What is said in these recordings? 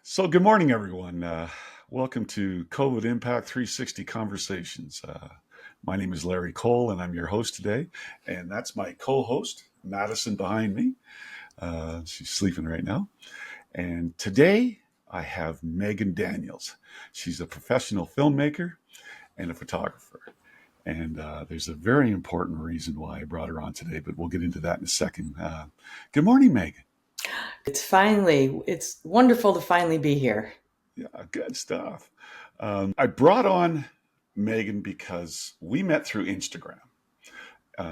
So, good morning, everyone. Welcome to COVID Impact 360 Conversations. My name is Larry Cole, and I'm your host today. And that's my co host, Madison, behind me. She's sleeping right now. And today I have Megan Daniels. She's a professional filmmaker and a photographer. And there's a very important reason why I brought her on today, but we'll get into that in a second. Good morning, Megan. It's wonderful to finally be here. Yeah, good stuff. I brought on Megan because we met through Instagram.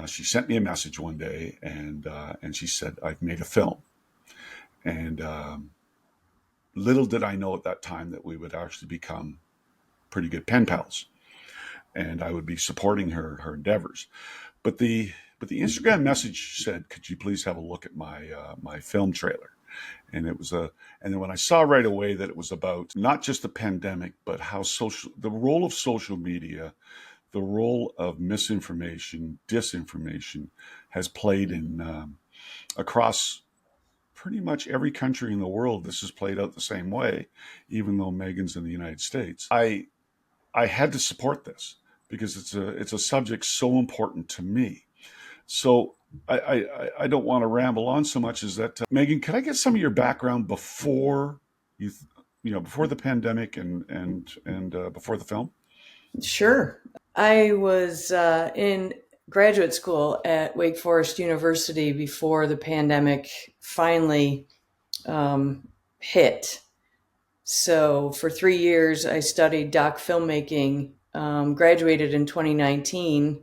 She sent me a message one day, and she said, "I've made a film." And little did I know at that time that we would actually become pretty good pen pals, and I would be supporting her endeavors. But the Instagram message said, "Could you please have a look at my film trailer?" And it was and then when I saw right away that it was about not just the pandemic, but how the role of social media, the role of misinformation, disinformation has played in across pretty much every country in the world. This has played out the same way, even though Megan's in the United States. I had to support this because it's a subject so important to me. So I don't want to ramble on so much. Is that Megan? Could I get some of your background before you before the pandemic and before the film? Sure. I was in graduate school at Wake Forest University before the pandemic finally hit. So for 3 years, I studied doc filmmaking, graduated in 2019,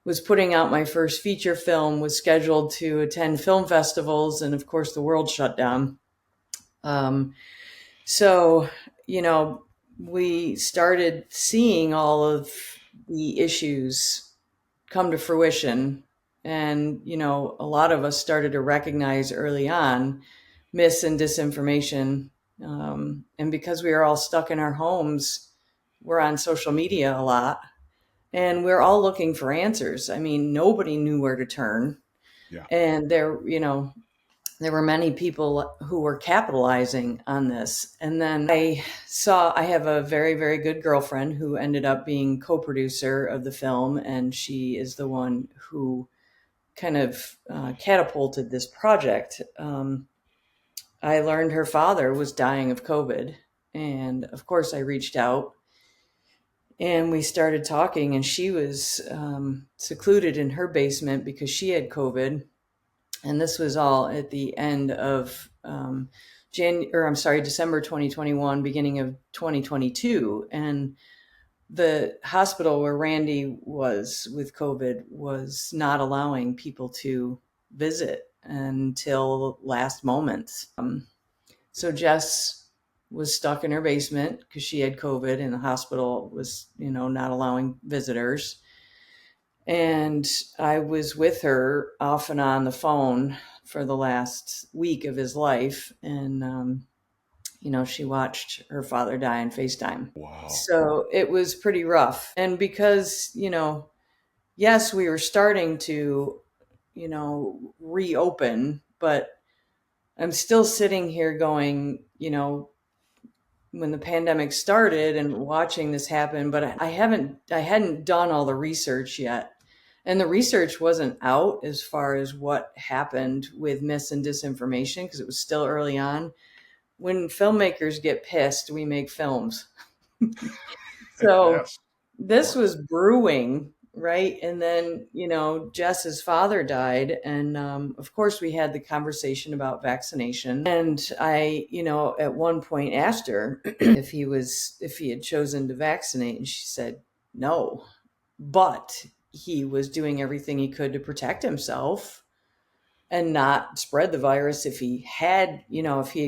was putting out my first feature film, was scheduled to attend film festivals, and of course, the world shut down. Um, So, you know, we started seeing all of the issues come to fruition. And, a lot of us started to recognize early on mis and disinformation. And because we were all stuck in our homes, we're on social media a lot and we're all looking for answers. I mean, nobody knew where to turn. Yeah. And there were many people who were capitalizing on this. And then I have a very, very good girlfriend who ended up being co-producer of the film. And she is the one who kind of catapulted this project. I learned her father was dying of COVID. And of course, I reached out and we started talking. And she was secluded in her basement because she had COVID. And this was all at the end of December 2021, beginning of 2022. And the hospital where Randy was with COVID was not allowing people to visit until last moment. So Jess was stuck in her basement because she had COVID and the hospital was, not allowing visitors. And I was with her off and on the phone for the last week of his life. And, she watched her father die on FaceTime. Wow. So it was pretty rough. And because, yes, we were starting to, reopen, but I'm still sitting here going, when the pandemic started and watching this happen, but I hadn't done all the research yet. And the research wasn't out as far as what happened with mis and disinformation because it was still early on. When filmmakers get pissed, we make films. So Yes. Of this was course. brewing, right? And then, Jess's father died. And of course, we had the conversation about vaccination. And I, at one point asked her if he had chosen to vaccinate. And she said, no, but he was doing everything he could to protect himself and not spread the virus if he had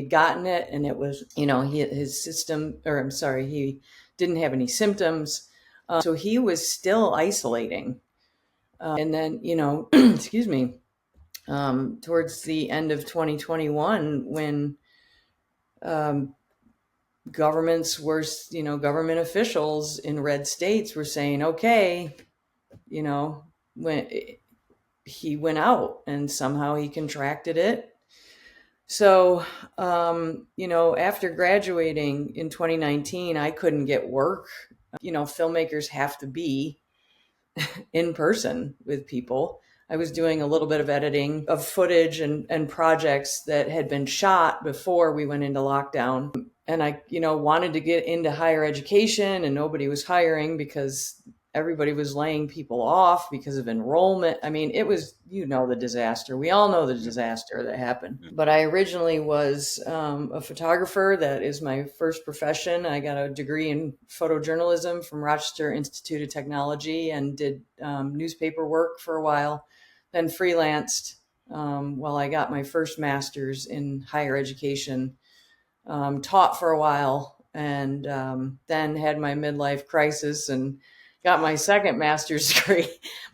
gotten it and it was, his system, or I'm sorry, he didn't have any symptoms. So he was still isolating. And then, excuse me, towards the end of 2021, when um, government officials in red states were saying, okay, when he went out and somehow he contracted it. So, after graduating in 2019, I couldn't get work. Filmmakers have to be in person with people. I was doing a little bit of editing of footage and projects that had been shot before we went into lockdown. And I, wanted to get into higher education, and nobody was hiring because everybody was laying people off because of enrollment. I mean, it was, the disaster. We all know the Yeah. disaster that happened. Yeah. But I originally was a photographer. That is my first profession. I got a degree in photojournalism from Rochester Institute of Technology and did newspaper work for a while, then freelanced while I got my first master's in higher education, taught for a while, and then had my midlife crisis and got my second master's degree.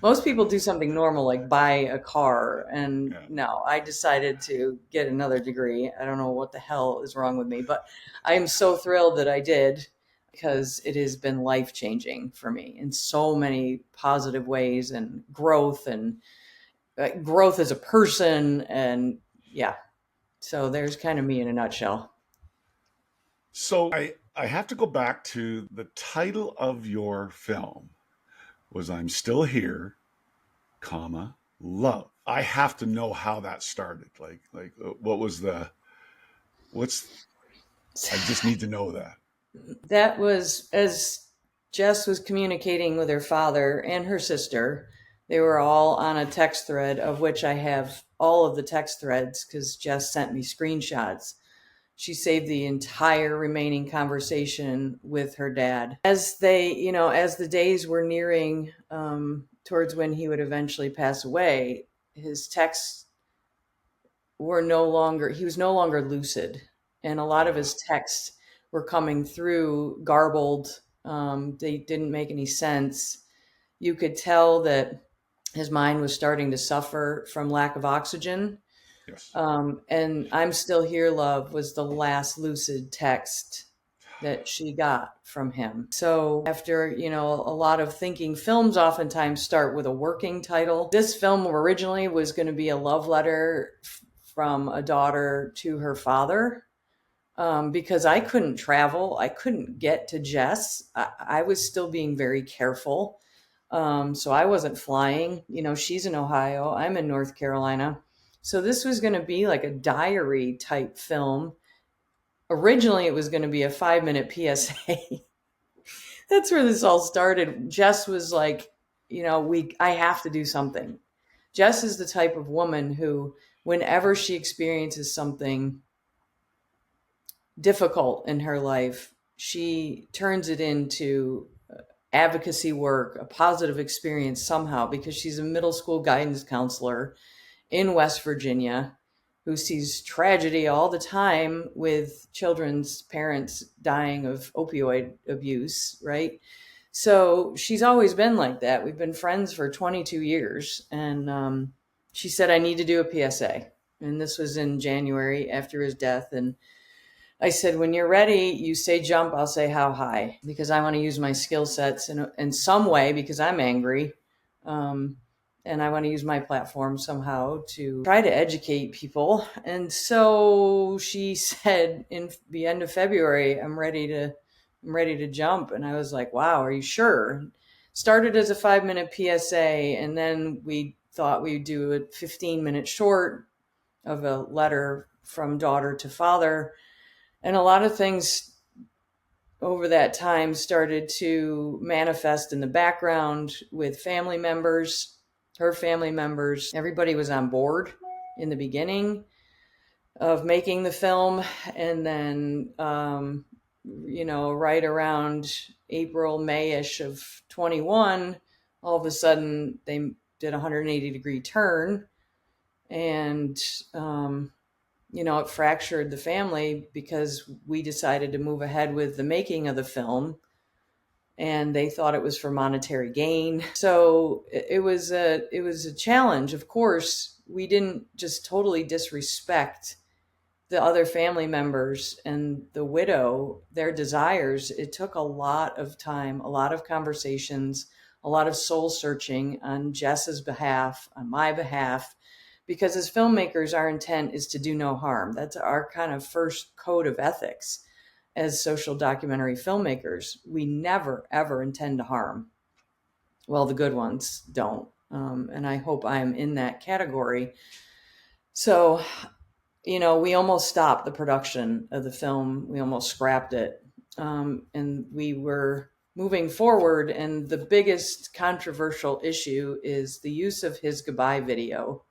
Most people do something normal like buy a car, and Yeah. no, I decided to get another degree. I don't know what the hell is wrong with me, but I am so thrilled that I did, because it has been life changing for me in so many positive ways, and growth as a person. And yeah, so there's kind of me in a nutshell. So I have to go back to the title of your film was I'm Still Here, comma, love. I have to know how that started. What was the what's I just need to know that. That was as Jess was communicating with her father and her sister. They were all on a text thread, of which I have all of the text threads because Jess sent me screenshots. She saved the entire remaining conversation with her dad. As the days were nearing towards when he would eventually pass away, his texts he was no longer lucid. And a lot of Uh, his texts were coming through garbled. They didn't make any sense. You could tell that his mind was starting to suffer from lack of oxygen. yes. And I'm Still Here, Love was the last lucid text that she got from him. So after, a lot of thinking, films oftentimes start with a working title. This film originally was going to be a love letter from a daughter to her father. Because I couldn't travel, I couldn't get to Jess. I was still being very careful. So I wasn't flying. She's in Ohio, I'm in North Carolina. So this was going to be like a diary type film. Originally, it was going to be a 5-minute PSA. That's where this all started. Jess was like, I have to do something. Jess is the type of woman who, whenever she experiences something difficult in her life, she turns it into advocacy work, a positive experience somehow, because she's a middle school guidance counselor in West Virginia who sees tragedy all the time with children's parents dying of opioid abuse, right? So she's always been like that. We've been friends for 22 years. And she said, I need to do a PSA. And this was in January after his death. And I said, when you're ready, you say jump, I'll say how high, because I want to use my skill sets in some way, because I'm angry. Um, and I want to use my platform somehow to try to educate people. And so she said in the end of February, I'm ready to jump. And I was like, wow, are you sure? Started as a 5-minute PSA, and then we thought we'd do a 15-minute short of a letter from daughter to father. And a lot of things over that time started to manifest in the background with family members, her family members. Everybody was on board in the beginning of making the film. And then, right around April, May-ish of 21, all of a sudden they did a 180-degree turn. And, it fractured the family because we decided to move ahead with the making of the film, and they thought it was for monetary gain. So it was a challenge. Of course, we didn't just totally disrespect the other family members and the widow, their desires. It took a lot of time, a lot of conversations, a lot of soul searching on Jess's behalf, on my behalf, because as filmmakers, our intent is to do no harm. That's our kind of first code of ethics as social documentary filmmakers. We never, ever intend to harm. Well, the good ones don't. And I hope I'm in that category. So, we almost stopped the production of the film. We almost scrapped it. And we were moving forward. And the biggest controversial issue is the use of his goodbye video.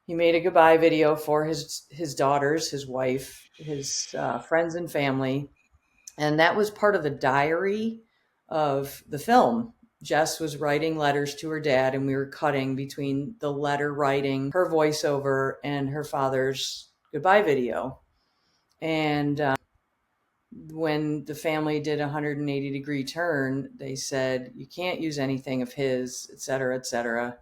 He made a goodbye video for his daughters, his wife, his friends and family. And that was part of the diary of the film. Jess was writing letters to her dad, and we were cutting between the letter writing, her voiceover, and her father's goodbye video. And when the family did a 180-degree turn, they said, you can't use anything of his, et cetera, et cetera.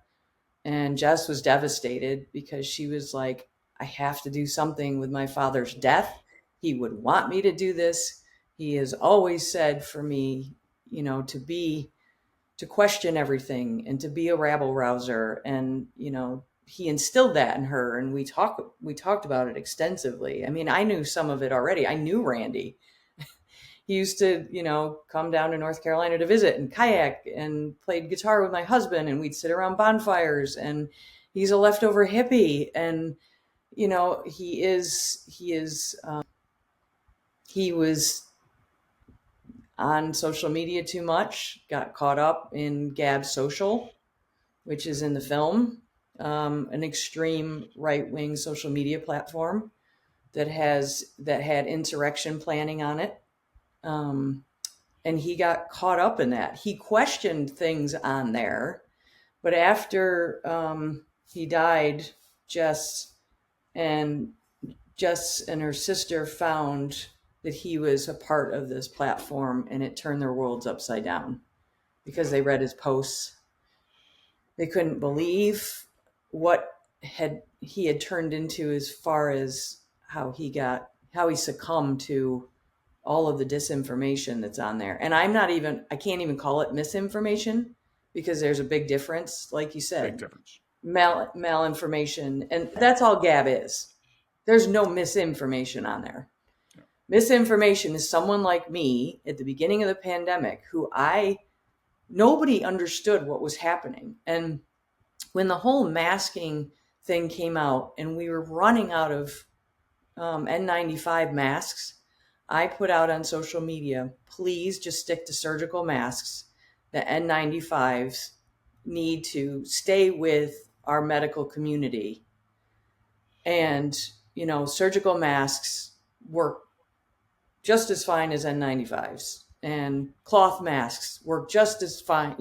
And Jess was devastated because she was like, I have to do something with my father's death. He would want me to do this. He has always said for me, to question everything and to be a rabble rouser. And, he instilled that in her. And we talked about it extensively. I mean, I knew some of it already. I knew Randy. He used to, come down to North Carolina to visit and kayak and played guitar with my husband, and we'd sit around bonfires, and he's a leftover hippie. And, he was on social media too much, got caught up in Gab Social, which is in the film, an extreme right-wing social media platform that had insurrection planning on it. And he got caught up in that. He questioned things on there, but after he died, Jess and her sister found that he was a part of this platform, and it turned their worlds upside down because they read his posts. They couldn't believe what he had turned into, as far as how he succumbed to all of the disinformation that's on there. And I can't even call it misinformation, because there's a big difference. Like you Big said, difference. malinformation. And that's all Gab is. There's no misinformation on there. Yeah. Misinformation is someone like me at the beginning of the pandemic nobody understood what was happening. And when the whole masking thing came out and we were running out of N95 masks, I put out on social media, please just stick to surgical masks. The N95s need to stay with our medical community. And, surgical masks work just as fine as N95s, and cloth masks work just as fine,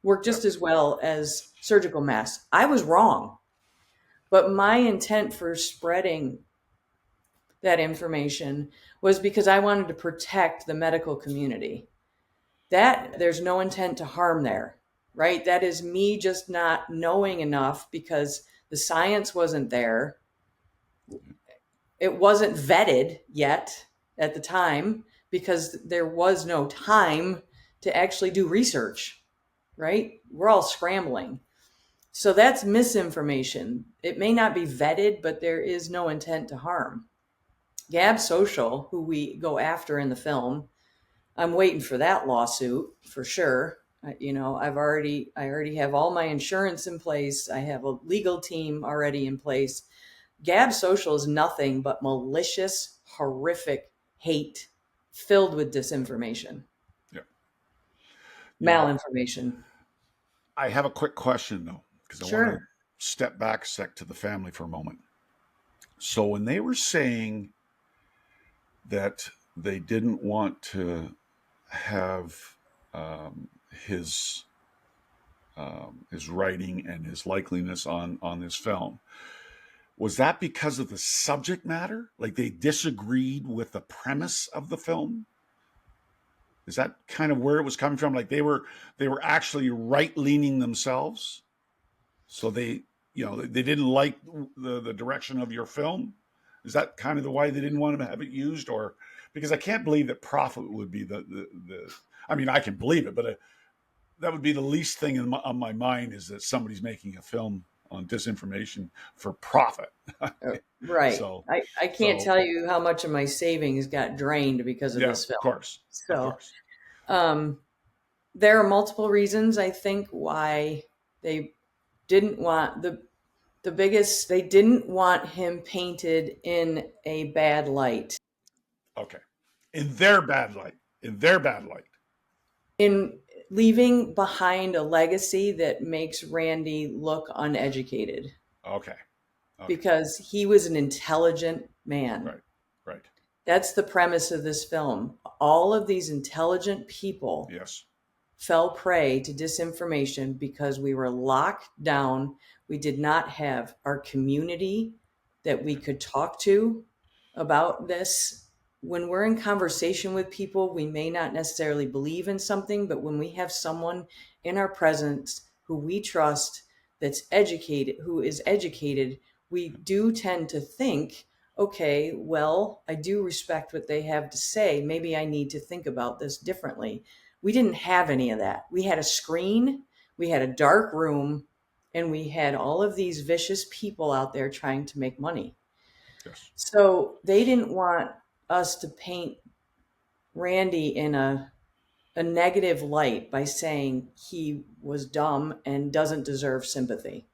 work just as well as surgical masks. I was wrong, but my intent for spreading that information was because I wanted to protect the medical community. That there's no intent to harm there, right? That is me just not knowing enough because the science wasn't there. It wasn't vetted yet at the time because there was no time to actually do research, right? We're all scrambling. So that's misinformation. It may not be vetted, but there is no intent to harm. Gab Social, who we go after in the film, I'm waiting for that lawsuit for sure. I already have all my insurance in place. I have a legal team already in place. Gab Social is nothing but malicious, horrific hate filled with disinformation, Yeah. malinformation. I have a quick question though, because I want to Sure. step back a sec to the family for a moment. So when they were saying that they didn't want to have his his writing and his likeliness on this film, was that because of the subject matter? Like they disagreed with the premise of the film? Is that kind of where it was coming from? Like they were actually right leaning themselves, so they didn't like the direction of your film. Is that kind of the why they didn't want to have it used, or because I can't believe that profit would be the I mean, I can believe it, but that would be the least thing on my mind, is that somebody's making a film on disinformation for profit. Right. so I can't so tell you how much of my savings got drained because of yeah, this of film. course, of So, course. um, there are multiple reasons I think why they didn't want the biggest, they didn't want him painted in a bad light. Okay, in their bad light, in their bad light. In leaving behind a legacy that makes Randy look uneducated Okay, okay, because he was an intelligent man. right, right. That's the premise of this film. All of these intelligent people Yes, fell prey to disinformation because we were locked down. We did not have our community that we could talk to about this. When we're in conversation with people, we may not necessarily believe in something, but when we have someone in our presence who we trust, that's educated, who is educated, we do tend to think, okay, well, I do respect what they have to say. Maybe I need to think about this differently. We didn't have any of that. We had a screen, we had a dark room, and we had all of these vicious people out there trying to make money. yes, So they didn't want us to paint Randy in a negative light by saying he was dumb and doesn't deserve sympathy.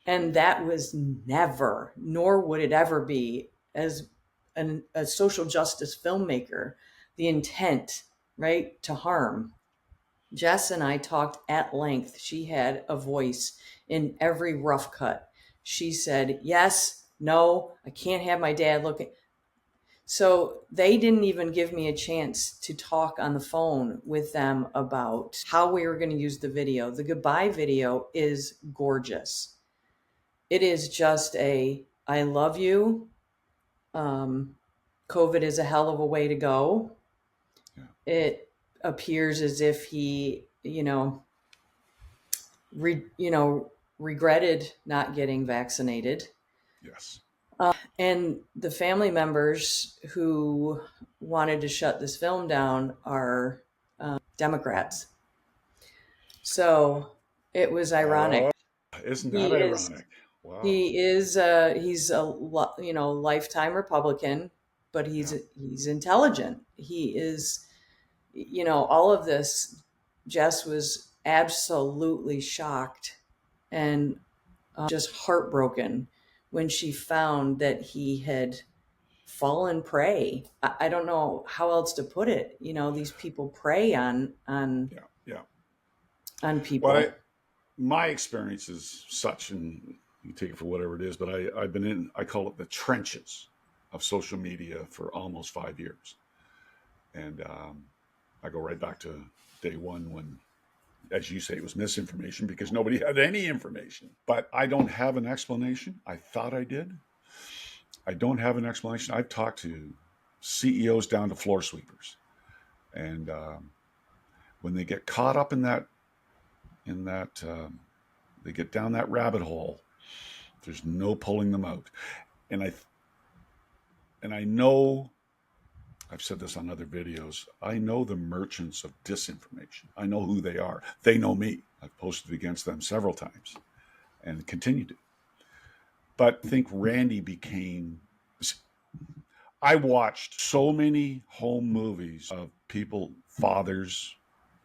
And that was never, nor would it ever be, as a social justice filmmaker, the intent, right, to harm. Jess and I talked at length. She had a voice in every rough cut. She said, yes, no, I can't have my dad looking. So they didn't even give me a chance to talk on the phone with them about how we were going to use the video. The goodbye video is gorgeous. It is just a, I love you. Um, COVID is a hell of a way to go. yeah, It appears as if he, regretted not getting vaccinated. yes. And the family members who wanted to shut this film down are Democrats. So it was ironic. Oh, isn't that He is ironic? Wow. he's a lifetime Republican, but Yeah, he's intelligent. He is, all of this. Jess was absolutely shocked and just heartbroken when she found that he had fallen prey. I don't know how else to put it. These people prey yeah, yeah. on Well, people. my experience is such, and you take it for whatever it is, but I've been in, I call it the trenches of social media for almost 5 years. And I go right back to day one when, as you say, it was misinformation because nobody had any information. But I don't have an explanation. I thought I did. I don't have an explanation. I've talked to CEOs down to floor sweepers, and when they get caught up in that they get down that rabbit hole, there's no pulling them out. And I know I've said this on other videos. I know the merchants of disinformation. I know who they are. They know me. I've posted against them several times and continue to. But I think Randy became. I watched so many home movies of people, fathers,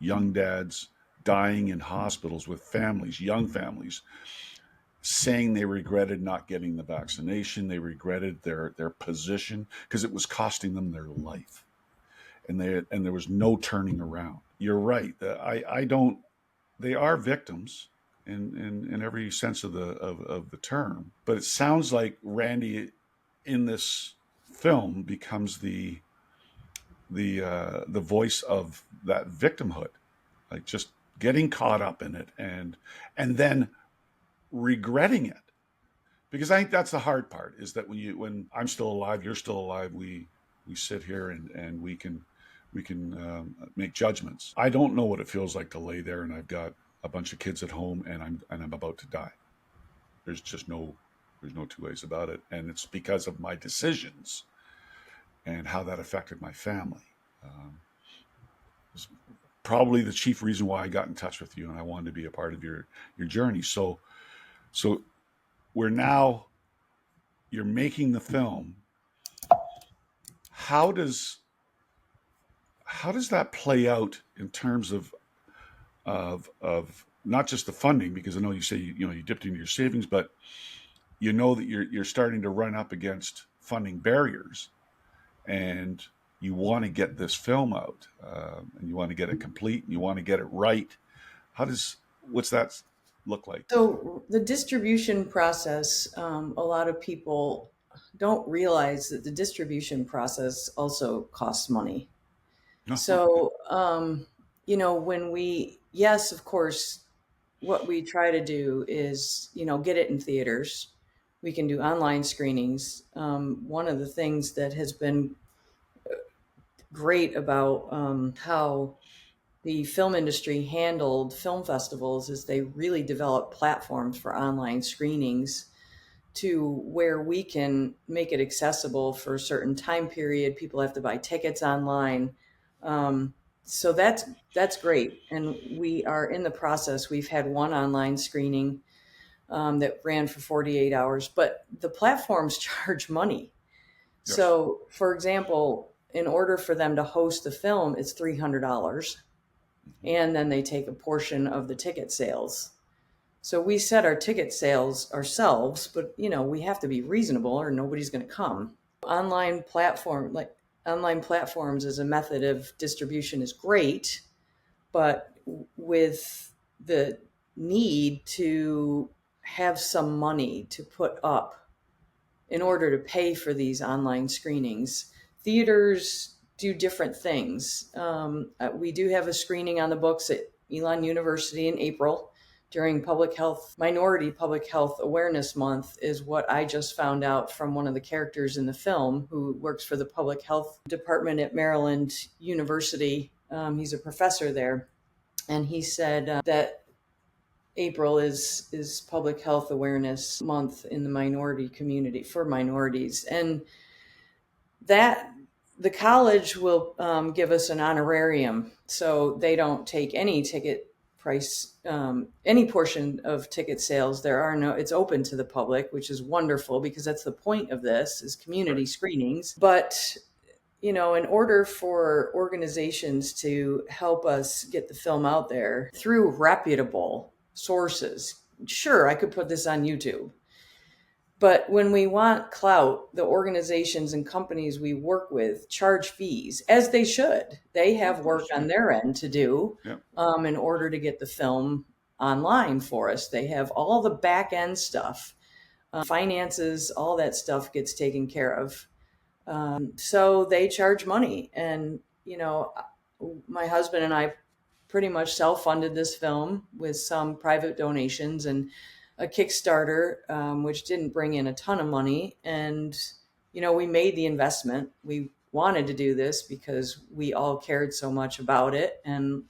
young dads, dying in hospitals with families, young families, saying they regretted not getting the vaccination. They regretted their position because it was costing them their life. And there was no turning around. You're right. I don't. They are victims in every sense of the term. But it sounds like Randy in this film becomes the voice of that victimhood, like just getting caught up in it and then regretting it. Because I think that's the hard part is that when I'm still alive, you're still alive, we sit here and we can make judgments. I don't know what it feels like to lay there and I've got a bunch of kids at home and I'm about to die. There's just there's no two ways about it, and it's because of my decisions and how that affected my family. Um, it's probably the chief reason why I got in touch with you and I wanted to be a part of your journey. So So we're now you're making the film. How does how does that play out in terms of not just the funding? Because I know you say you dipped into your savings, but you know that you're starting to run up against funding barriers, and you want to get this film out, and you want to get it complete, and you want to get it right. How does what's that look like? So the distribution process, a lot of people don't realize that the distribution process also costs money. No, So, when yes, of course, what we try to do is, get it in theaters. We can do online screenings. One of the things that has been great about how the film industry handled film festivals is they really developed platforms for online screenings to where we can make it accessible for a certain time period. People have to buy tickets online. Um, so that's great. And we are in the process. We've had one online screening that ran for 48 hours, but the platforms charge money. yes, So, for example, in order for them to host the film, it's $300. mm-hmm. And then they take a portion of the ticket sales. So we set our ticket sales ourselves, but we have to be reasonable or nobody's going to come. Online platform like online platforms as a method of distribution is great, but with the need to have some money to put up in order to pay for these online screenings. Theaters do different things. We do have a screening on the books at Elon University in April during Minority Public Health Awareness Month, is what I just found out from one of the characters in the film who works for the public health department at Maryland University. He's a professor there. And he said that April is Public Health Awareness Month in the minority community for minorities, and that the college will give us an honorarium, so they don't take any ticket price, any portion of ticket sales. There are no. It's open to the public, which is wonderful because that's the point of this is Right. community screenings. But in order for organizations to help us get the film out there through reputable sources, sure, I could put this on YouTube. But when we want clout, the organizations and companies we work with charge fees, as they should. They Of have work course, on yeah, their end to do yeah. in order to get the film online for us. They have all the back end stuff, finances, all that stuff gets taken care of. So they charge money. And, my husband and I pretty much self funded this film with some private donations and a Kickstarter, which didn't bring in a ton of money. And, we made the investment. We wanted to do this because we all cared so much about it. And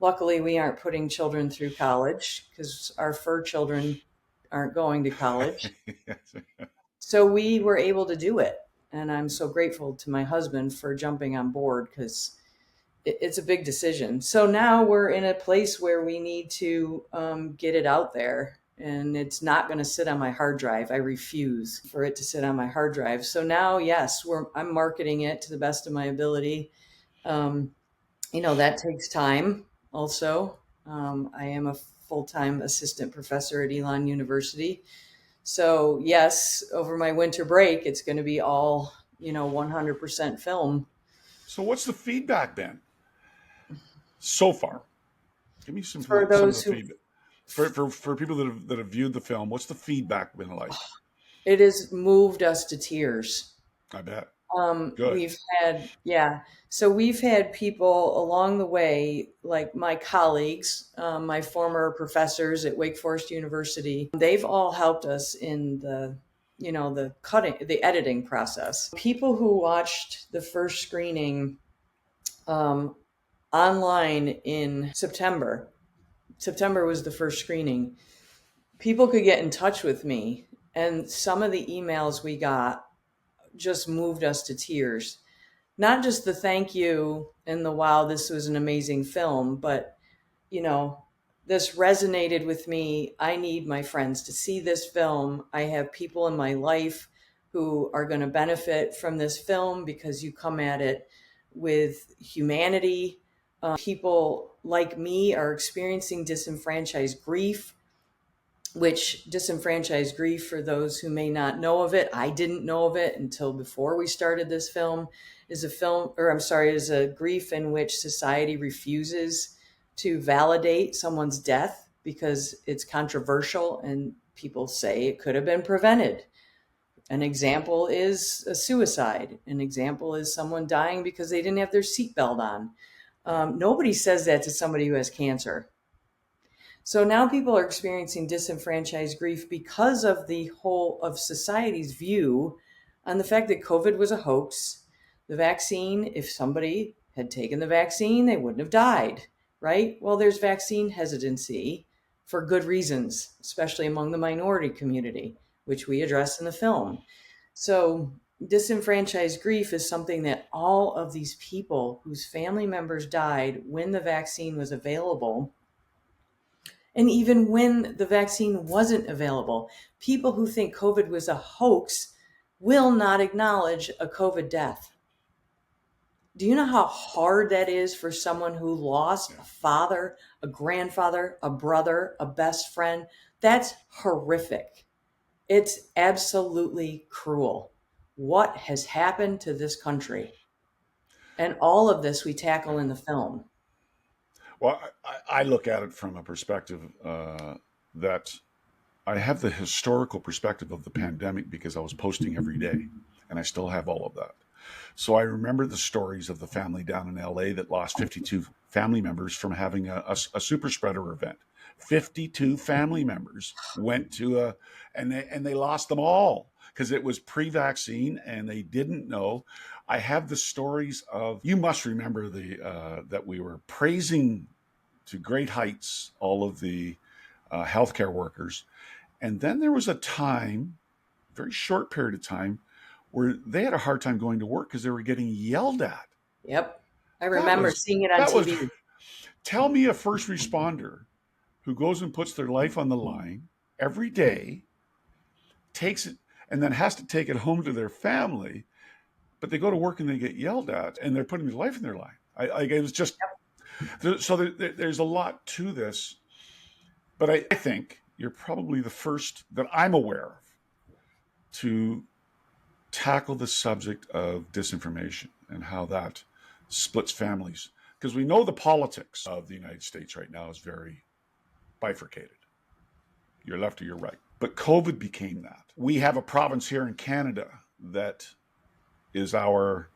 luckily, we aren't putting children through college because our fur children aren't going to college. Yes. So we were able to do it. And I'm so grateful to my husband for jumping on board because it's a big decision. So now we're in a place where we need to get it out there. And it's not going to sit on my hard drive. I refuse for it to sit on my hard drive. So now, yes, I'm marketing it to the best of my ability. Um, that takes time also. I am a full time assistant professor at Elon University. So, yes, over my winter break, it's going to be all, 100% film. So, what's the feedback been so far? Give me For some of those the who, feedback for people that have viewed the film. What's the feedback been like? it has moved us to tears. I bet. Good. Yeah. So we've had people along the way, like my colleagues, my former professors at Wake Forest University. They've all helped us in the editing process. People who watched the first screening um, online in September. September was the first screening. People could get in touch with me, and some of the emails we got just moved us to tears. Not just the thank you and the wow, this was an amazing film, but you know, this resonated with me. I need my friends to see this film. I have people in my life who are going to benefit from this film because you come at it with humanity. People like me are experiencing disenfranchised grief, which disenfranchised grief, for those who may not know of it, I didn't know of it until before we started this film, is a film, or I'm sorry, is a grief in which society refuses to validate someone's death because it's controversial and people say it could have been prevented. An example is a suicide. An example is someone dying because they didn't have their seatbelt on. Nobody says that to somebody who has cancer. So now people are experiencing disenfranchised grief because of the whole of society's view on the fact that COVID was a hoax. The vaccine, if somebody had taken the vaccine, they wouldn't have died, right? Well, there's vaccine hesitancy for good reasons, especially among the minority community, which we address in the film. So, disenfranchised grief is something that all of these people whose family members died when the vaccine was available, and even when the vaccine wasn't available, people who think COVID was a hoax will not acknowledge a COVID death. Do you know how hard that is for someone who lost Yeah. a father, a grandfather, a brother, a best friend? That's horrific. It's absolutely cruel. What has happened to this country? And all of this we tackle in the film. Well, I look at it from a perspective that I have the historical perspective of the pandemic because I was posting every day, and I still have all of that. So I remember the stories of the family down in LA that lost 52 family members from having a super spreader event. 52 family members went to and they lost them all because it was pre-vaccine and they didn't know. I have the stories of, you must remember the that we were praising to great heights all of the healthcare workers, and then there was a time, very short period of time, where they had a hard time going to work because they were getting yelled at. Yep. I That remember was seeing it on that was TV. tell me a first responder who goes and puts their life on the line every day, takes it and then has to take it home to their family, but they go to work and they get yelled at and they're putting their life in their line. It was just so there's a lot to this, but I think you're probably the first that I'm aware of to tackle the subject of disinformation and how that splits families. Because we know the politics of the United States right now is very bifurcated. You're left or you're right. But COVID became that. We have a province here in Canada that is our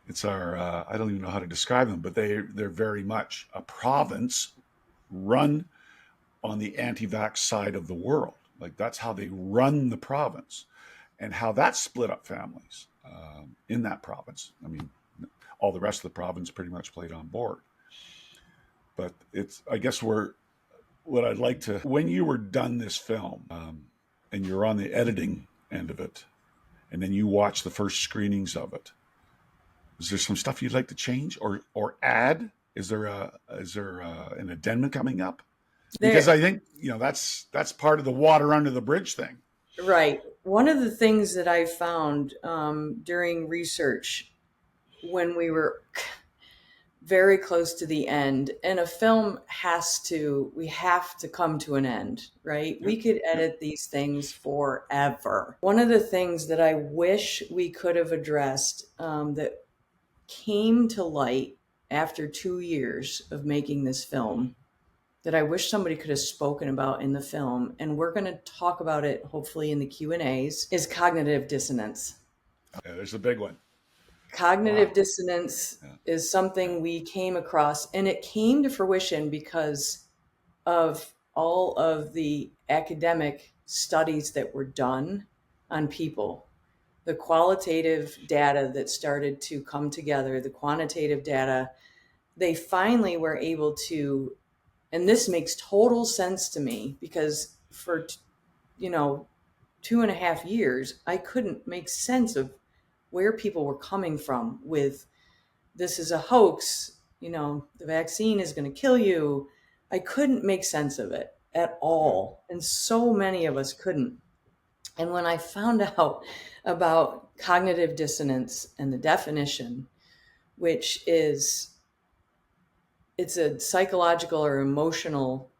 I don't even know how to describe them, but they're very much a province run on the anti-vax side of the world. Like that's how they run the province, and how that split up families in that province. I mean, all the rest of the province pretty much played on board. But it's, I guess, what I'd like to, when you were done this film and you're on the editing end of it, and then you watch the first screenings of it, is there some stuff you'd like to change or add? Is there an addendum coming up? Because There, I think that's part of the water under the bridge thing. right. One of the things that I found during research when we were very close to the end, and a film we have to come to an end, right? Yeah, We could yeah. edit these things forever. One of the things that I wish we could have addressed that came to light after 2 years of making this film, that I wish somebody could have spoken about in the film, and we're going to talk about it hopefully in the Q&As, is cognitive dissonance. Yeah, there's a big one. Cognitive Wow. dissonance Yeah. is something we came across, and it came to fruition because of all of the academic studies that were done on people. The qualitative data that started to come together, the quantitative data, they finally were able to, and this makes total sense to me because for, you know, 2.5 years, I couldn't make sense of where people were coming from with, this is a hoax, the vaccine is going to kill you. I couldn't make sense of it at Yeah. all. And so many of us couldn't. And when I found out about cognitive dissonance and the definition, which is it's a psychological or emotional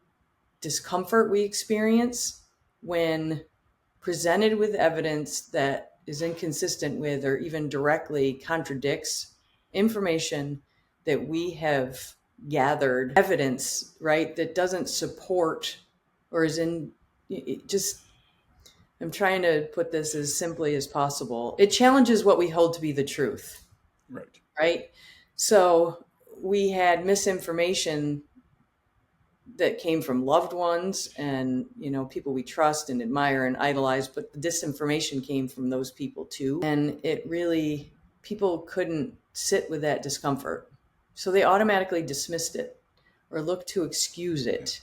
discomfort we experience when presented with evidence that is inconsistent with or even directly contradicts information that we have gathered, evidence, right, that doesn't support or is in it just I'm trying to put this as simply as possible. It challenges what we hold to be the truth, Right. right? So we had misinformation that came from loved ones and people we trust and admire and idolize, but the disinformation came from those people too, and it really people couldn't sit with that discomfort, so they automatically dismissed it or looked to excuse Yeah. it.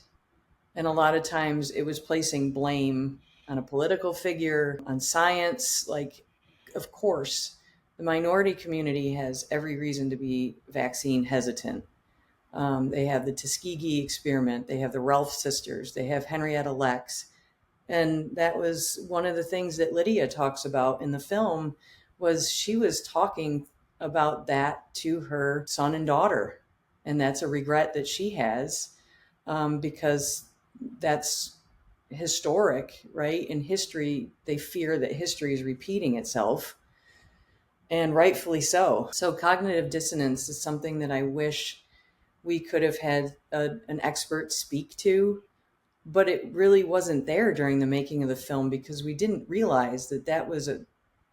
And a lot of times it was placing blame on a political figure, on science. Like, of course the minority community has every reason to be vaccine hesitant. They have the Tuskegee experiment. They have the Ralph sisters. They have Henrietta Lacks. And that was one of the things that Lydia talks about in the film was she was talking about that to her son and daughter. And that's a regret that she has, because that's historic, right? In history, they fear that history is repeating itself, and rightfully so. So cognitive dissonance is something that I wish we could have had an expert speak to, but it really wasn't there during the making of the film because we didn't realize that that was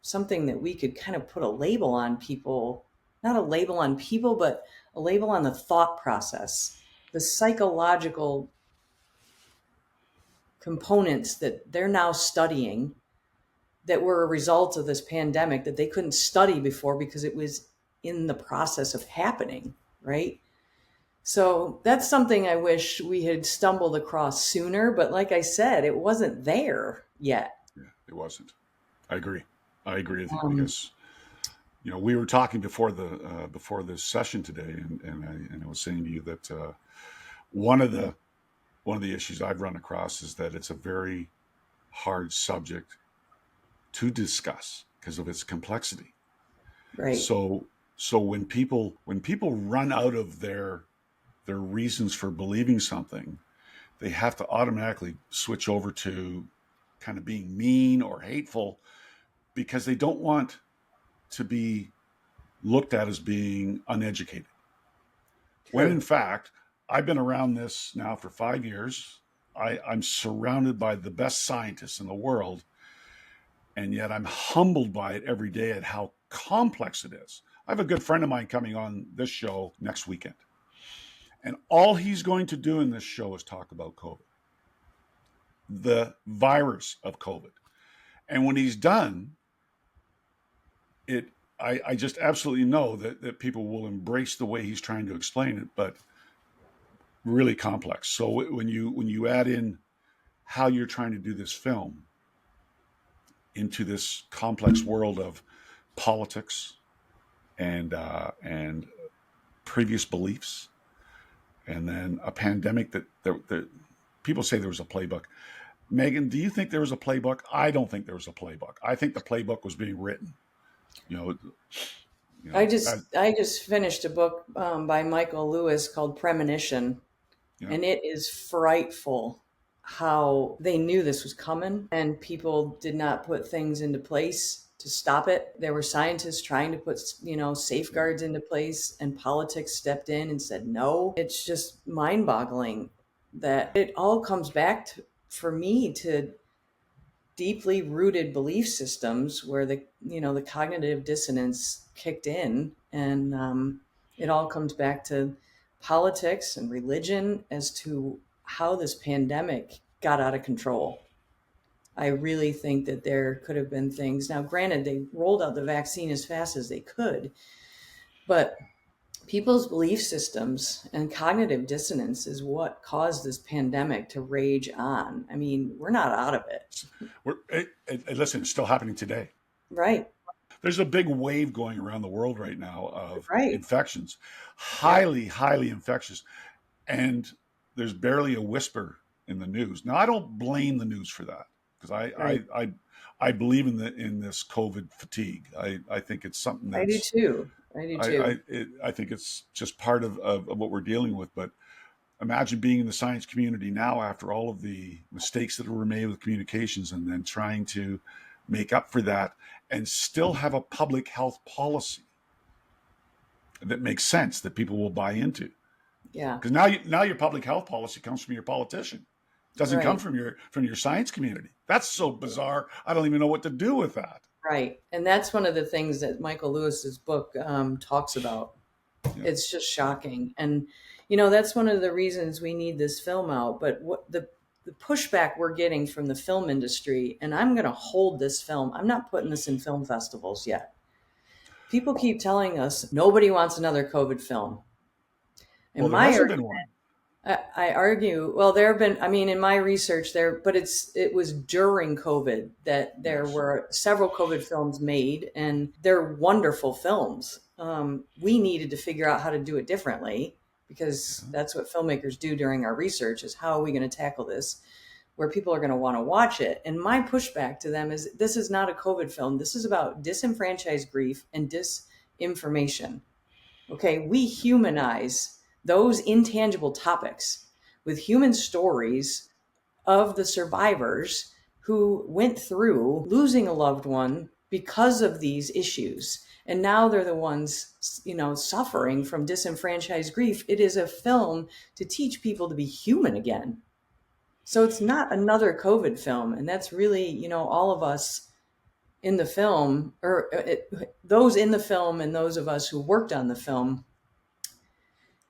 something that we could kind of put a label on people, not a label on people, but a label on the thought process, the psychological components that they're now studying that were a result of this pandemic that they couldn't study before because it was in the process of happening, right? So that's something I wish we had stumbled across sooner. But like I said, it wasn't there yet. Yeah. It wasn't. I agree. I agree with you Um, because we were talking before this session today, and I was saying to you that one of the one of the issues I've run across is that it's a very hard subject to discuss because of its complexity. right. So so when people run out of their reasons for believing something, they have to automatically switch over to kind of being mean or hateful because they don't want to be looked at as being uneducated. When in True. fact, I've been around this now for 5 years. I'm surrounded by the best scientists in the world, and yet I'm humbled by it every day at how complex it is. I have a good friend of mine coming on this show next weekend, and all he's going to do in this show is talk about COVID, the virus of COVID. And when he's done, it I just absolutely know that people will embrace the way he's trying to explain it, but really complex. So when you add in how you're trying to do this film into this complex world of politics and previous beliefs, and then a pandemic that people say there was a playbook. Megan, do you think there was a playbook? I don't think there was a playbook. I think the playbook was being written. You know, you I know, I, just I just finished a book by Michael Lewis called Premonition, you know, and it is frightful how they knew this was coming and people did not put things into place to stop it. There were scientists trying to put yeah, safeguards into place, and politics stepped in and said no. It's just mind-boggling that it all comes back to, for me, to deeply rooted belief systems where the cognitive dissonance kicked in, and it all comes back to politics and religion as to how this pandemic got out of control. I really think that there could have been things. Now, granted, they rolled out the vaccine as fast as they could, but people's belief systems and cognitive dissonance is what caused this pandemic to rage on. I mean, we're not out of it. listen, it's still happening today. Right. There's a big wave going around the world right now of Right. infections, Yep. highly, highly infectious. And there's barely a whisper in the news. Now, I don't blame the news for that because Right. I believe in this COVID fatigue. I think it's something I do that's too. I do too. I think it's just part of what we're dealing with. But imagine being in the science community now after all of the mistakes that were made with communications, and then trying to make up for that and still have a public health policy that makes sense that people will buy into. Yeah. Because now your public health policy comes from your politician. It doesn't come Right. from your science community. That's so bizarre. I don't even know what to do with that. Right. And that's one of the things that Michael Lewis's book talks about. Yeah. It's just shocking. And, that's one of the reasons we need this film out. But what the pushback we're getting from the film industry, and I'm going to hold this film, I'm not putting this in film festivals yet. People keep telling us nobody wants another COVID film. Well, And there my hasn't argument, been one. I argue, well, there have been, I mean, in my research there, but it was during COVID that there Yes. were several COVID films made, and they're wonderful films. We needed to figure out how to do it differently, because Yeah. that's what filmmakers do during our research, is how are we going to tackle this where people are going to want to watch it. And my pushback to them is, this is not a COVID film. This is about disenfranchised grief and disinformation. Okay, we humanize those intangible topics with human stories of the survivors who went through losing a loved one because of these issues. And now they're the ones, suffering from disenfranchised grief. It is a film to teach people to be human again. So it's not another COVID film. And that's really, all of us in the film, or those in the film and those of us who worked on the film.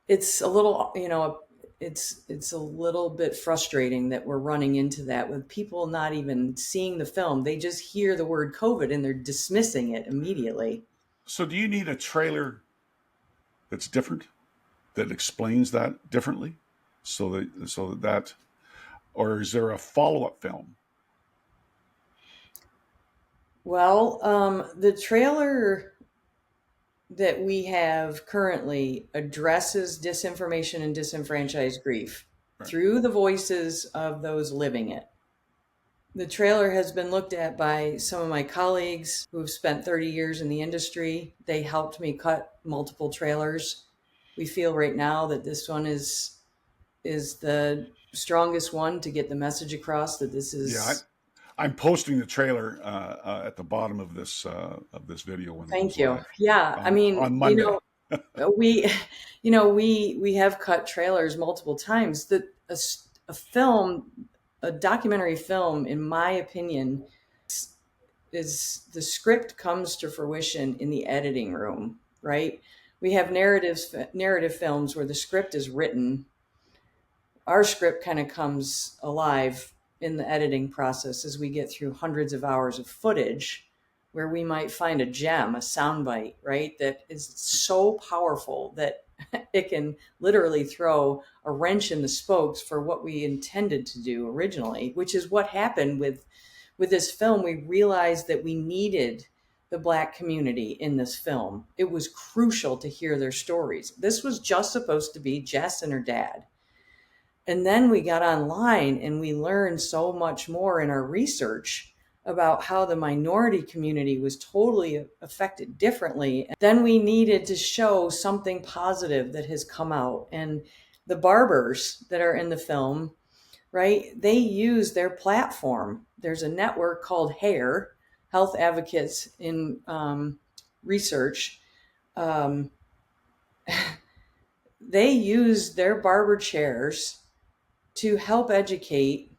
It's a little, it's a little bit frustrating that we're running into that with people not even seeing the film. They just hear the word COVID and they're dismissing it immediately. So, do you need a trailer that's different, that explains that differently, so that, or is there a follow up film? Well, the trailer that we have currently addresses disinformation and disenfranchised grief Right. through the voices of those living it. The trailer has been looked at by some of my colleagues who have spent 30 years in the industry. They helped me cut multiple trailers. We feel right now that this one is the strongest one to get the message across that this Yeah, is. I'm posting the trailer at the bottom of this video when it goes Thank you. live Yeah, I mean, on Monday. we we have cut trailers multiple times. That a film, a documentary film, in my opinion, is the script comes to fruition in the editing room, right? We have narrative films where the script is written. Our script kind of comes alive in the editing process as we get through hundreds of hours of footage, where we might find a gem, a soundbite, right, that is so powerful that it can literally throw a wrench in the spokes for what we intended to do originally, which is what happened with this film. We realized that we needed the Black community in this film. It was crucial to hear their stories. This was just supposed to be Jess and her dad. And then we got online and we learned so much more in our research about how the minority community was totally affected differently. Then we needed to show something positive that has come out. And the barbers that are in the film, right, they use their platform. There's a network called HAIR, Health Advocates in Research. Um, they use their barber chairs to help educate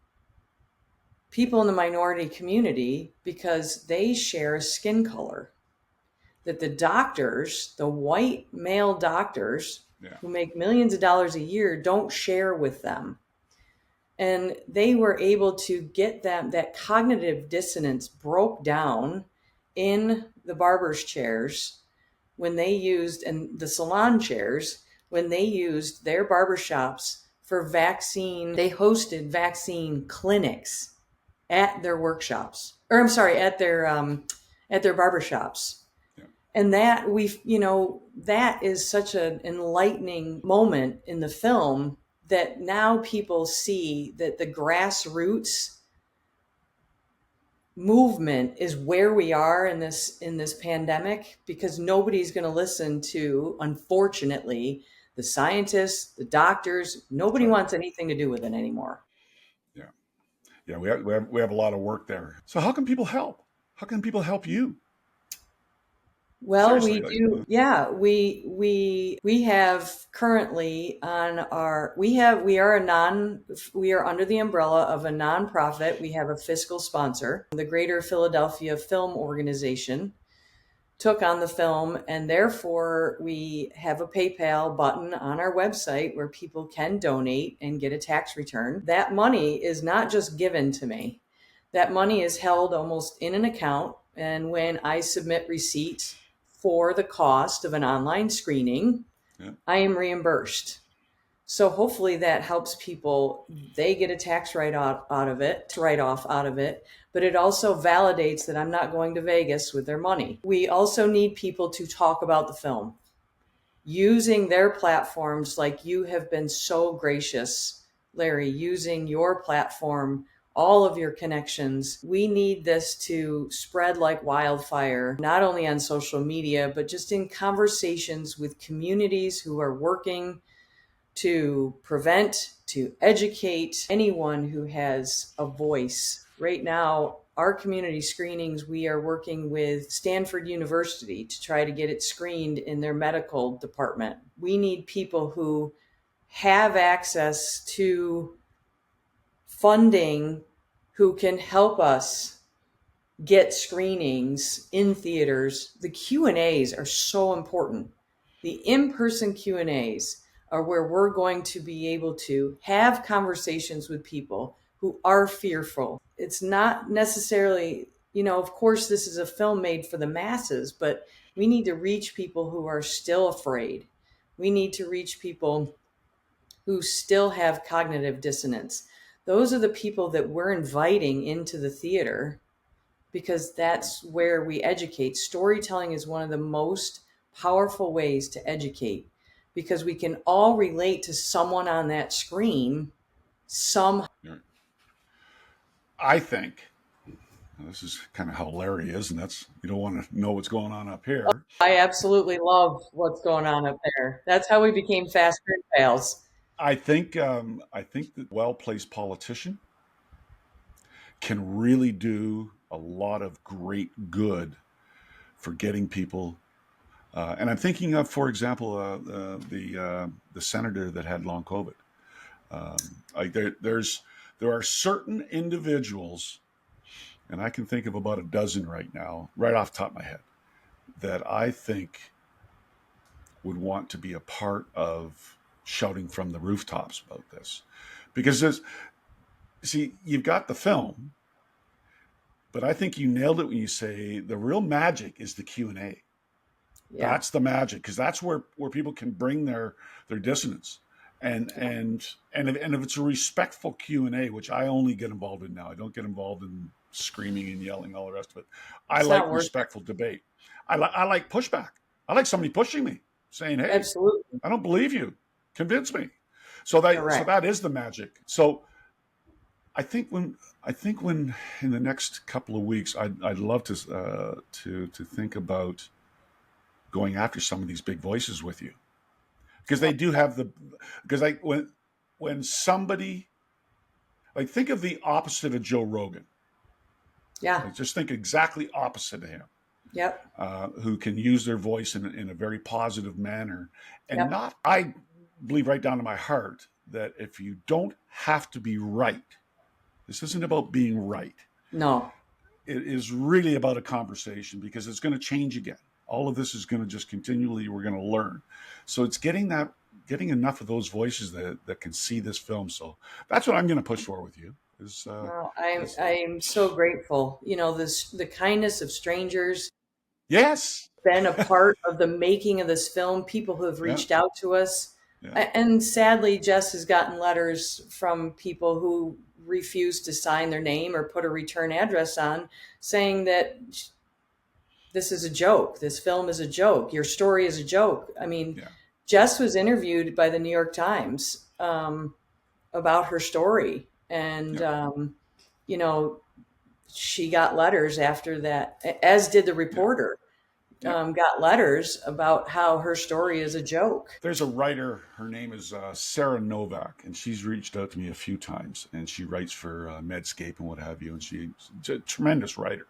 people in the minority community, because they share a skin color that the doctors, the white male doctors Yeah. who make millions of dollars a year, don't share with them. And they were able to get them, that cognitive dissonance broke down in the barber's chairs when they used, and the salon chairs, when they used their barbershops for vaccine. They hosted vaccine clinics at their workshops, or I'm sorry, at their barbershops. Yeah. And that that is such an enlightening moment in the film, that now people see that the grassroots movement is where we are in this pandemic, because nobody's going to listen to, unfortunately, the scientists, the doctors. That's Nobody right. wants anything to do with it anymore. Yeah. Yeah. We have a lot of work there. So how can people help? How can people help you? Well, Seriously. we do. Yeah, we have currently on our we are under the umbrella of a nonprofit. We have a fiscal sponsor. The Greater Philadelphia Film Organization took on the film, and therefore we have a PayPal button on our website where people can donate and get a tax return. That money is not just given to me. That money is held almost in an account, and when I submit receipts for the cost of an online screening, Yeah. I am reimbursed. So hopefully that helps people. They get a tax write off out of it, but it also validates that I'm not going to Vegas with their money. We also need people to talk about the film using their platforms, like you have been so gracious, Larry, using your platform, all of your connections. We need this to spread like wildfire, not only on social media, but just in conversations with communities who are working to prevent, to educate anyone who has a voice. Right now, our community screenings, we are working with Stanford University to try to get it screened in their medical department. We need people who have access to funding, who can help us get screenings in theaters. The Q&As are so important. The in-person Q&As are where we're going to be able to have conversations with people who are fearful. It's not necessarily, of course this is a film made for the masses, but we need to reach people who are still afraid. We need to reach people who still have cognitive dissonance. Those are the people that we're inviting into the theater, because that's where we educate. Storytelling is one of the most powerful ways to educate, because we can all relate to someone on that screen somehow. Yeah. I think this is kind of how Larry is, and that's you don't want to know what's going on up here. I absolutely love what's going on up there. That's how we became fast food pals. I think that well placed politician can really do a lot of great good for getting people. And I'm thinking of, for example, the senator that had long COVID. Like there are certain individuals, and I can think of about a dozen right now, right off the top of my head, that I think would want to be a part of shouting from the rooftops about this, because you've got the film, but I think you nailed it when you say the real magic is the Q&A. Yeah. That's the magic, because that's where people can bring their dissonance, and Yeah. if it's a respectful Q&A, which I only get involved in now. I don't get involved in screaming and yelling, all the rest of it. I It's like not worth it. respectful debate. I like pushback. I like somebody pushing me, saying, "Hey, Absolutely. I don't believe you. Convince me." So that Correct. is the magic. So I think when in the next couple of weeks, I'd love to think about going after some of these big voices with you, because they do have the because like when somebody, like, think of the opposite of Joe Rogan. Yeah. Like, just think exactly opposite of him, Yep. who can use their voice in a very positive manner, and Yep. not. I believe right down to my heart that if you don't have to be right, this isn't about being right. No. It is really about a conversation, because it's going to change again. All of this is going to just continually, we're going to learn. So it's getting enough of those voices that can see this film. So that's what I'm going to push for with you. Well, I'm Is I'm so grateful. The kindness of strangers, yes. been a part of the making of this film, people who have Yeah. reached out to us. Yeah. And sadly, Jess has gotten letters from people who refuse to sign their name or put a return address on, saying that this is a joke. This film is a joke. Your story is a joke. I mean, Yeah. Jess was interviewed by the New York Times um, about her story. And, Yeah. you know, she got letters after that, as did the Yeah. reporter, Yeah. got letters about how her story is a joke. There's a writer. Her name is Sarah Novak, and she's reached out to me a few times. And she writes for Medscape and what have you. And she's a tremendous writer.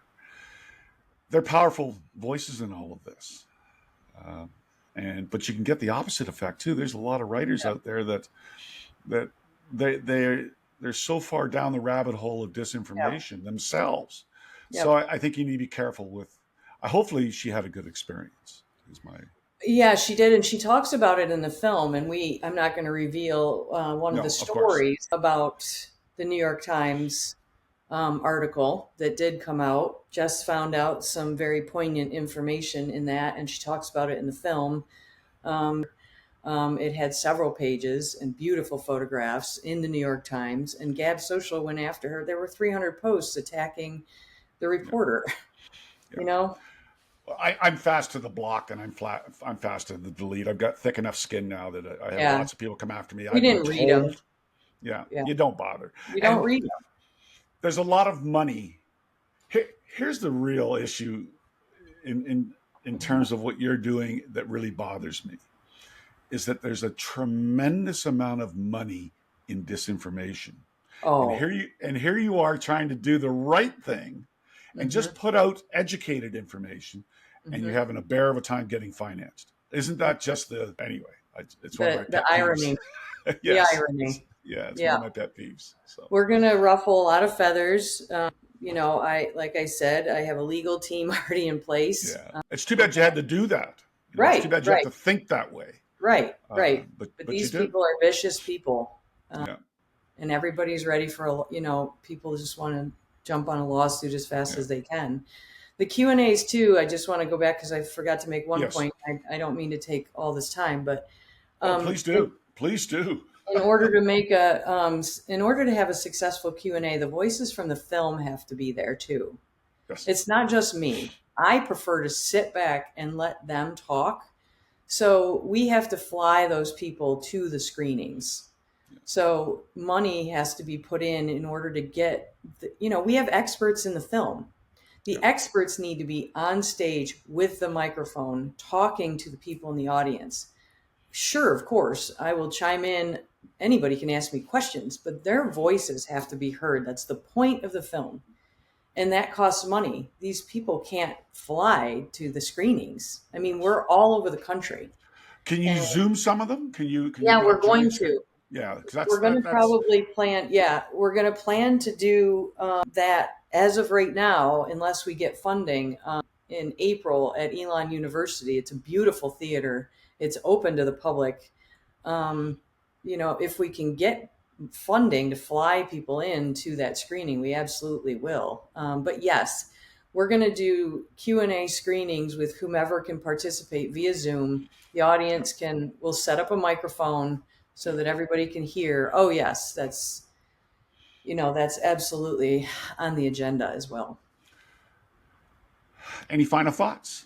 They're powerful voices in all of this. Uh, and but you can get the opposite effect too. There's a lot of writers out there that they they're so far down the rabbit hole of Yep. disinformation themselves. So Yep. I think you need to be careful with. Hopefully, she had a good experience. Is my Yeah, she did, and she talks about it in the film. And I'm not going to reveal one of the no, of course, stories about the New York Times article that did come out. Jess found out some very poignant information in that, and she talks about it in the film. It had several pages and beautiful photographs in the New York Times, and Gab Social went after her. There were 300 posts attacking the yeah, reporter. yeah. You know, I'm fast to the block and I'm fast to the delete. I've got thick enough skin now that I have yeah, lots of people come after me. we I've been didn't read them. told, yeah, Yeah, you don't bother. we don't And read them. there's a lot of money. Here's the real issue in in terms of what you're doing that really bothers me is that there's a tremendous amount of money in disinformation. Oh, And here you are trying to do the right thing and mm-hmm, just put out educated information, and you're mm-hmm. having a bear of a time getting financed. Isn't that just the anyway? It's one of my The pet peeves. irony, the Yes, irony. it's one Yeah, of my pet peeves. So we're gonna ruffle a lot of feathers. I like I said, I have a legal team already in place. yeah, it's too We're bad you gonna, had to do that. It's too right, bad you have right, to think that way. right. But But you these did. people are vicious people, Yeah, and everybody's ready for people just want to jump on a lawsuit as fast yeah. as they can. The Q&As too, I just want to go back because I forgot to make one Yes. point. I don't mean to take all this time, but Oh, um, please in, do. Please do. in order to make a in order to have a successful Q&A, the voices from the film have to be there too. Yes. It's not just me. I prefer to sit back and let them talk. So we have to fly those people to the screenings. So money has to be put in order to get, we have experts in the film. Yeah. The experts need to be on stage with the microphone talking to the people in the audience. Sure, of course, I will chime in. Anybody can ask me questions, but their voices have to be heard. That's the point of the film. And that costs money. These people can't fly to the screenings. I mean, we're all over the country. Can you And zoom some of them? Can you yeah, get we're going Julia's? to. Yeah, because We're going to probably plan. Yeah, we're going to plan to do that as of right now, unless we get funding in April at Elon University. It's a beautiful theater. It's open to the public. Um, if we can get funding to fly people in to that screening, we absolutely will. But yes, we're going to do Q&A screenings with whomever can participate via Zoom. The audience will set up a microphone so yeah. that everybody can hear. Oh yes, that's absolutely on the agenda as well. Any final thoughts?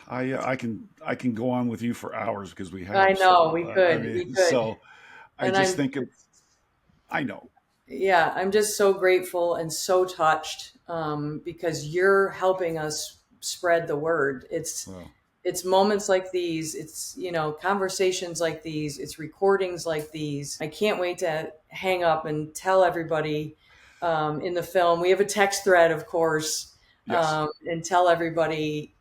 I can go on with you for hours because we I have. know So we I could, we mean, could, so I and just think it. I know. yeah, I'm just so grateful and so touched because you're helping us spread the word. Well, It's moments like these. It's conversations like these. It's recordings like these. I can't wait to hang up and tell everybody in the film. We have a text thread, of course, yes. and tell everybody.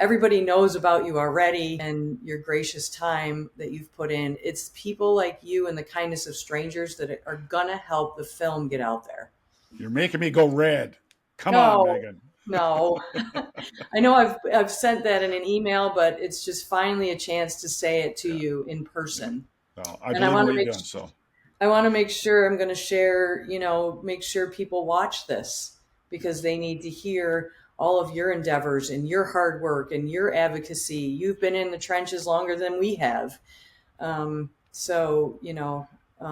Everybody knows about you already and your gracious time that you've put in. It's people like you and the kindness of strangers that are gonna help the film get out there. You're making me go red. Come on, No, Megan. no. I know I've sent that in an email, but it's just finally a chance to say it to Yeah, you in yeah. person. Well, I And I believe in want what to you've make done. So I want to make sure I'm going to share, make sure people watch this because yes, they need to hear all of your endeavors and your hard work and your advocacy. You've been in the trenches longer than we have. So,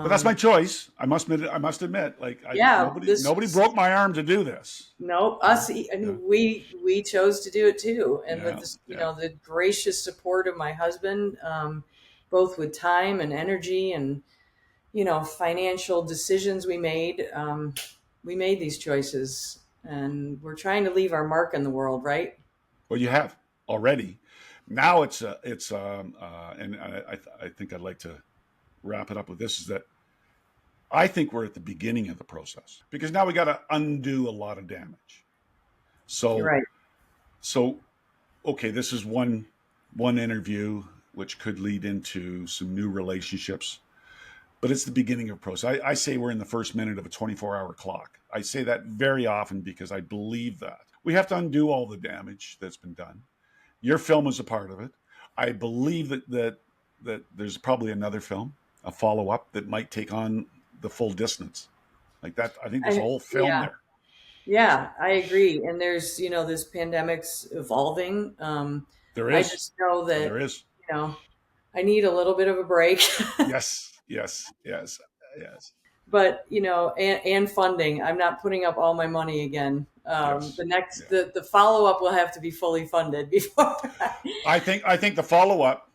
but that's my choice. I must admit. I must admit. Like yeah, nobody broke my arm to do this. no, You know? us, Yeah, and we chose to do it too. And with yeah, this, yeah. the gracious support of my husband, both with time and energy and, financial decisions we made these choices, and we're trying to leave our mark in the world, right? Well, you have already. Now and I think I'd like to wrap it up with this: is that I think we're at the beginning of the process because now we got to undo a lot of damage. You're So, right. so okay, this is one interview which could lead into some new relationships, but it's the beginning of a process. I say we're in the first minute of a 24-hour clock. I say that very often because I believe that we have to undo all the damage that's been done. Your film is a part of it. I believe that there's probably another film, a follow up that might take on the full distance like that. I think there's a whole film Yeah, there. yeah, I agree. And there's, this pandemic's evolving. There I is, just know there that, is. you know, I need a little bit of a break. Yes, yes, yes, yes, But and funding. I'm not putting up all my money again. yes. Yeah. The follow up will have to be fully funded before. I think the follow up,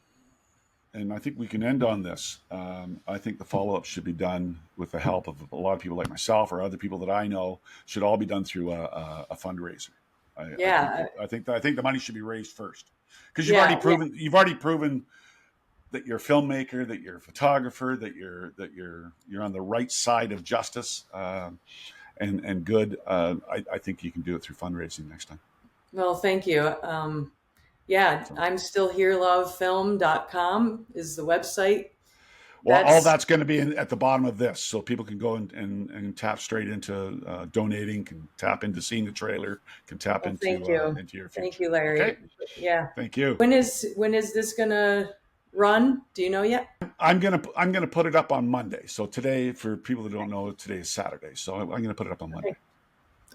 and I think we can end on this. I think the follow up should be done with the help of a lot of people like myself or other people that I know. Should all be done through a fundraiser. I think Yeah, that I think the money should be raised first because yeah, yeah. you've already proven that you're a filmmaker, that you're a photographer, that you're on the right side of justice and good. I think you can do it through fundraising next time. Well, thank you. Yeah, So, I'm still here. Lovefilm.com is the website. well, all That's that's going to be at the bottom of this, so people can go and tap straight into donating, can tap into seeing the trailer, can tap Well, thank into you. into your Thank future. you, Okay, Larry. Yeah. thank you. When is this gonna run? Do you know yet? I'm gonna put it up on Monday. So today, for people that don't know, today is Saturday. So I'm gonna put it up on Monday.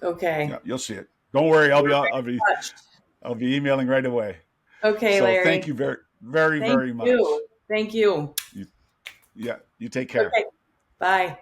Okay. Okay. Yeah, you'll see it. Don't worry, I'll We're be very I'll be touched. I'll be emailing right away. Okay, So thank Larry. you very very Thank very much. you. Thank you. You, yeah, you take care. Okay. Bye.